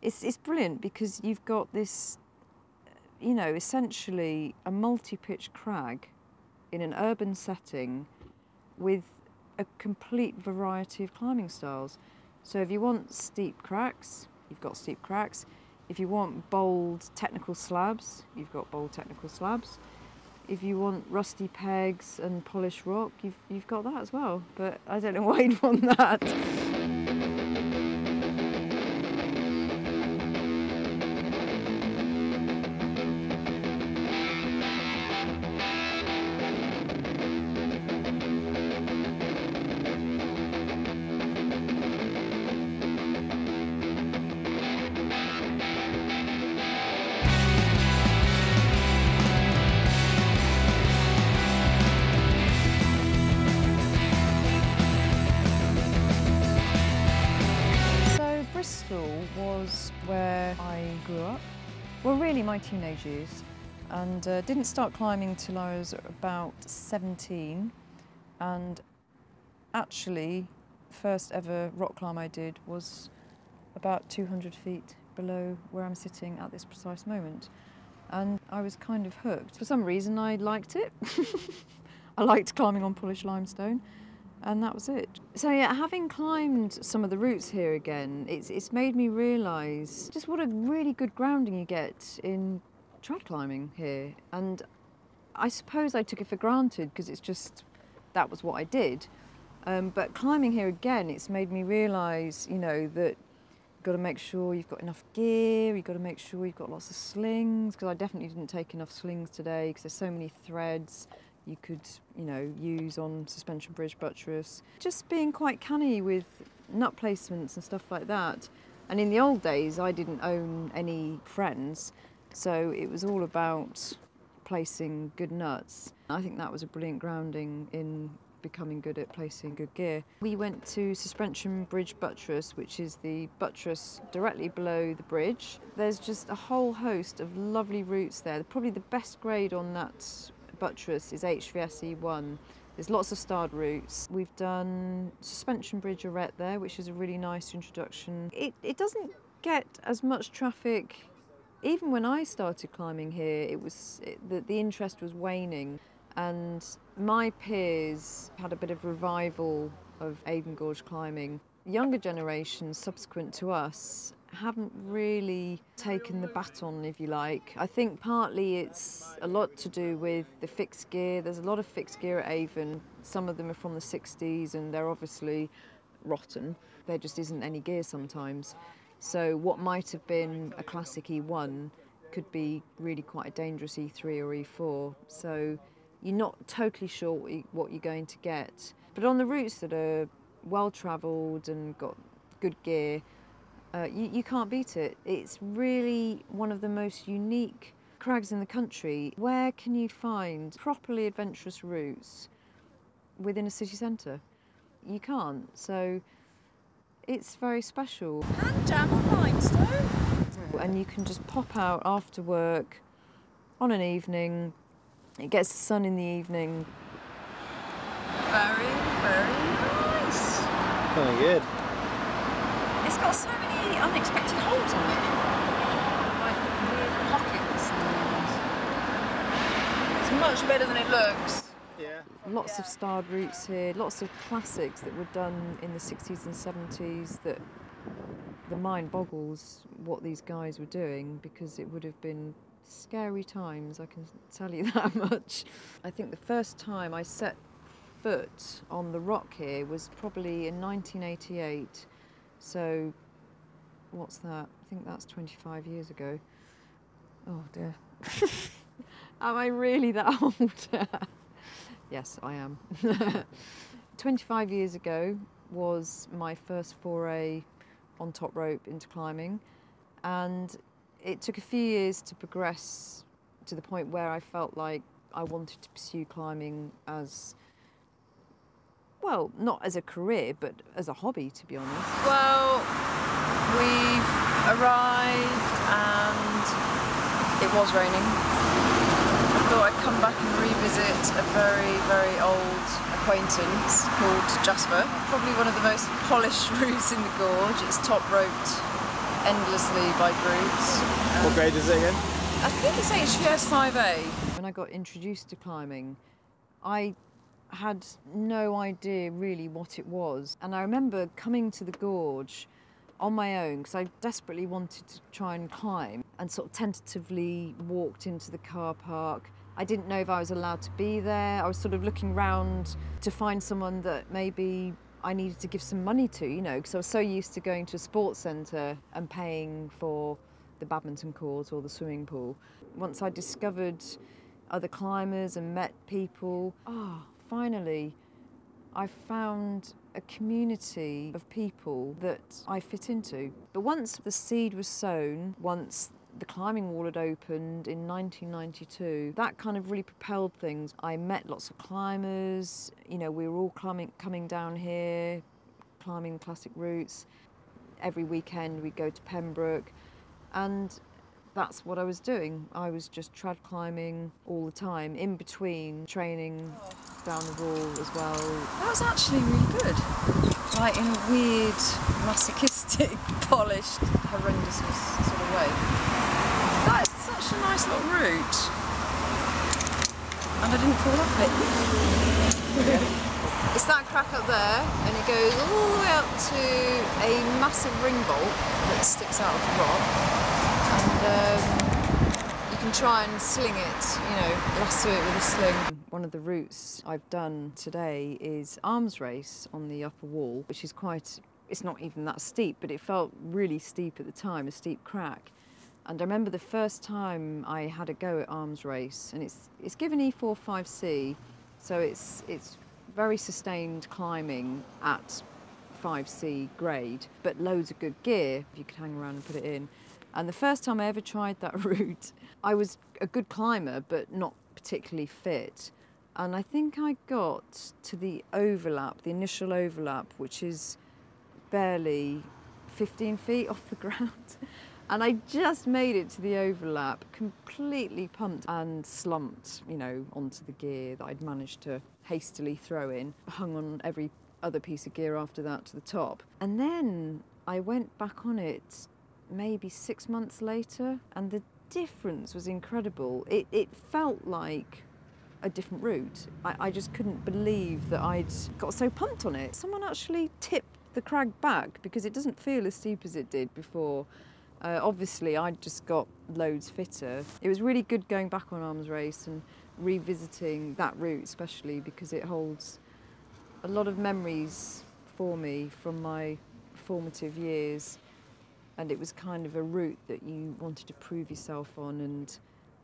It's brilliant because you've got this, you know, essentially a multi-pitch crag in an urban setting with a complete variety of climbing styles. So if you want steep cracks, you've got steep cracks. If you want bold technical slabs, you've got bold technical slabs. If you want rusty pegs and polished rock, you've got that as well. But I don't know why you'd want that. Bristol was where I grew up, well really my teenage years, and didn't start climbing till I was about 17, and actually the first ever rock climb I did was about 200 feet below where I'm sitting at this precise moment, and I was kind of hooked. For some reason I liked it. I liked climbing on polished limestone. And that was it. So yeah, having climbed some of the routes here again, it's made me realise just what a really good grounding you get in trad climbing here. And I suppose I took it for granted because it's just, that was what I did. But climbing here again, it's made me realise, you know, that you've got to make sure you've got enough gear, you've got to make sure you've got lots of slings, because I definitely didn't take enough slings today because there's so many threads you could, you know, use on suspension bridge buttress. Just being quite canny with nut placements and stuff like that. And in the old days, I didn't own any friends, so it was all about placing good nuts. I think that was a brilliant grounding in becoming good at placing good gear. We went to suspension bridge buttress, which is the buttress directly below the bridge. There's just a whole host of lovely routes there. Probably the best grade on that buttress is HVSE1. There's lots of starred routes. We've done suspension bridge arete there, which is a really nice introduction. It doesn't get as much traffic. Even when I started climbing here, the interest was waning, and my peers had a bit of revival of Avon Gorge climbing. Younger generations subsequent to us haven't really taken the baton, if you like. I think partly it's a lot to do with the fixed gear. There's a lot of fixed gear at Avon. Some of them are from the 60s and they're obviously rotten. There just isn't any gear sometimes. So what might have been a classic E1 could be really quite a dangerous E3 or E4. So you're not totally sure what you're going to get. But on the routes that are well-travelled and got good gear, you can't beat it. It's really one of the most unique crags in the country. Where can you find properly adventurous routes within a city centre? You can't, so it's very special. Hand jam on limestone. And you can just pop out after work on an evening. It gets the sun in the evening. Very, very nice. Oh, good. It's got so many unexpected holes on it. Like weird pockets. It's much better than it looks. Yeah. Lots of starred routes here, lots of classics that were done in the 60s and 70s that the mind boggles what these guys were doing, because it would have been scary times, I can tell you that much. I think the first time I set foot on the rock here was probably in 1988. So, what's that? I think that's 25 years ago. Oh dear. Am I really that old? Yes, I am. 25 years ago was my first foray on top rope into climbing, and it took a few years to progress to the point where I felt like I wanted to pursue climbing as, well, not as a career, but as a hobby, to be honest. Well, we've arrived and it was raining. I thought I'd come back and revisit a very, very old acquaintance called Jasper. Probably one of the most polished routes in the gorge. It's top roped endlessly by groups. What grade is it again? I think it's HVS 5A. When I got introduced to climbing, I had no idea really what it was. And I remember coming to the gorge on my own because I desperately wanted to try and climb, and sort of tentatively walked into the car park. I didn't know if I was allowed to be there. I was sort of looking round to find someone that maybe I needed to give some money to, you know, because I was so used to going to a sports centre and paying for the badminton court or the swimming pool. Once I discovered other climbers and met people, finally I found a community of people that I fit into. But once the seed was sown, once the climbing wall had opened in 1992, that kind of really propelled things. I met lots of climbers, you know, we were all coming down here, climbing classic routes. Every weekend we'd go to Pembroke, and that's what I was doing. I was just trad climbing all the time, in between training down the wall as well. That was actually really good. Like in a weird, masochistic, polished, horrendous sort of way. That is such a nice little route. And I didn't fall off it. It's that crack up there, and it goes all the way up to a massive ring bolt that sticks out of the rock. And you can try and sling it, you know, lasso it with a sling. One of the routes I've done today is arms race on the upper wall, which is quite, it's not even that steep, but it felt really steep at the time, a steep crack. And I remember the first time I had a go at arms race, and it's given E45C, so it's very sustained climbing at 5C grade, but loads of good gear if you could hang around and put it in. And the first time I ever tried that route, I was a good climber, but not particularly fit. And I think I got to the overlap, the initial overlap, which is barely 15 feet off the ground. And I just made it to the overlap, completely pumped and slumped, you know, onto the gear that I'd managed to hastily throw in, hung on every other piece of gear after that to the top. And then I went back on it maybe 6 months later, and the difference was incredible. It felt like a different route. I just couldn't believe that I'd got so pumped on it. Someone actually tipped the crag back because it doesn't feel as steep as it did before. Obviously, I'd just got loads fitter. It was really good going back on arms race and revisiting that route, especially because it holds a lot of memories for me from my formative years. And it was kind of a route that you wanted to prove yourself on, and,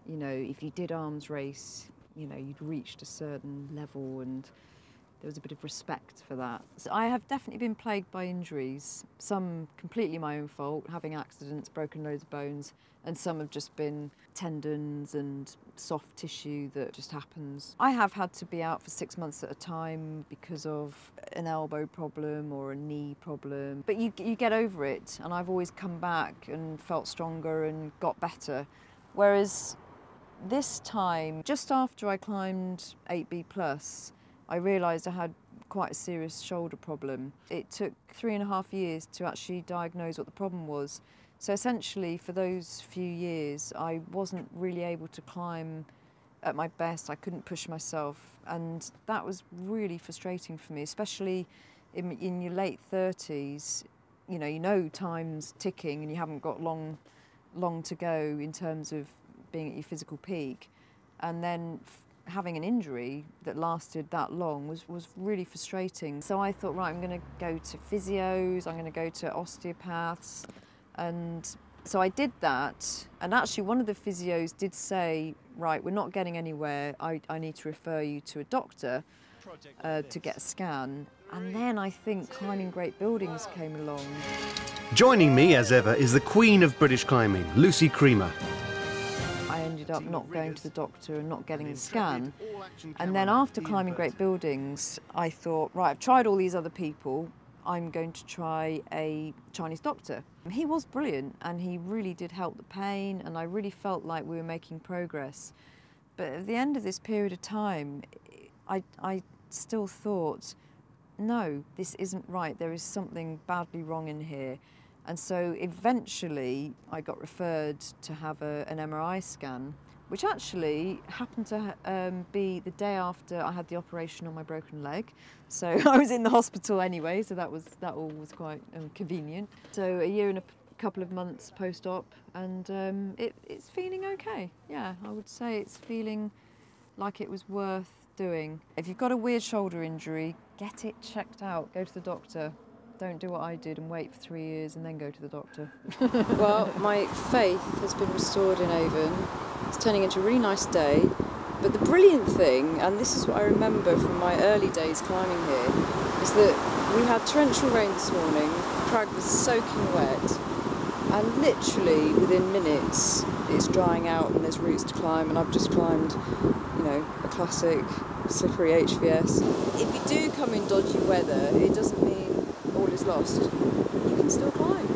you know, if you did arms race, you know, you'd reached a certain level, and there was a bit of respect for that. So I have definitely been plagued by injuries, some completely my own fault, having accidents, broken loads of bones, and some have just been tendons and soft tissue that just happens. I have had to be out for 6 months at a time because of an elbow problem or a knee problem, but you get over it, and I've always come back and felt stronger and got better. Whereas this time, just after I climbed 8B+, I realised I had quite a serious shoulder problem. It took 3.5 years to actually diagnose what the problem was. So essentially, for those few years, I wasn't really able to climb at my best. I couldn't push myself, and that was really frustrating for me, especially in your late 30s. You know time's ticking, and you haven't got long to go in terms of being at your physical peak, and then having an injury that lasted that long was really frustrating. So I thought, right, I'm going to go to physios, I'm going to go to osteopaths, and so I did that. And actually one of the physios did say, right, we're not getting anywhere, I need to refer you to a doctor to get a scan. And then I think Climbing Great Buildings came along. Joining me as ever is the Queen of British Climbing, Lucy Creamer. I ended up not going to the doctor and not getting the scan. And then after Climbing Great Buildings, I thought, right, I've tried all these other people, I'm going to try a Chinese doctor. He was brilliant, and he really did help the pain, and I really felt like we were making progress. But at the end of this period of time, I still thought, no, this isn't right, there is something badly wrong in here. And so eventually I got referred to have an MRI scan, which actually happened to be the day after I had the operation on my broken leg. So I was in the hospital anyway, so that all was quite convenient. So a year and a couple of months post-op, and it's feeling okay. Yeah, I would say it's feeling like it was worth doing. If you've got a weird shoulder injury, get it checked out, go to the doctor. Don't do what I did and wait for 3 years and then go to the doctor. Well, my faith has been restored in Avon. It's turning into a really nice day. But the brilliant thing, and this is what I remember from my early days climbing here, is that we had torrential rain this morning, the crag was soaking wet, and literally within minutes it's drying out and there's routes to climb, and I've just climbed, you know, a classic slippery HVS. If you do come in dodgy weather, it doesn't mean all is lost. You can still climb.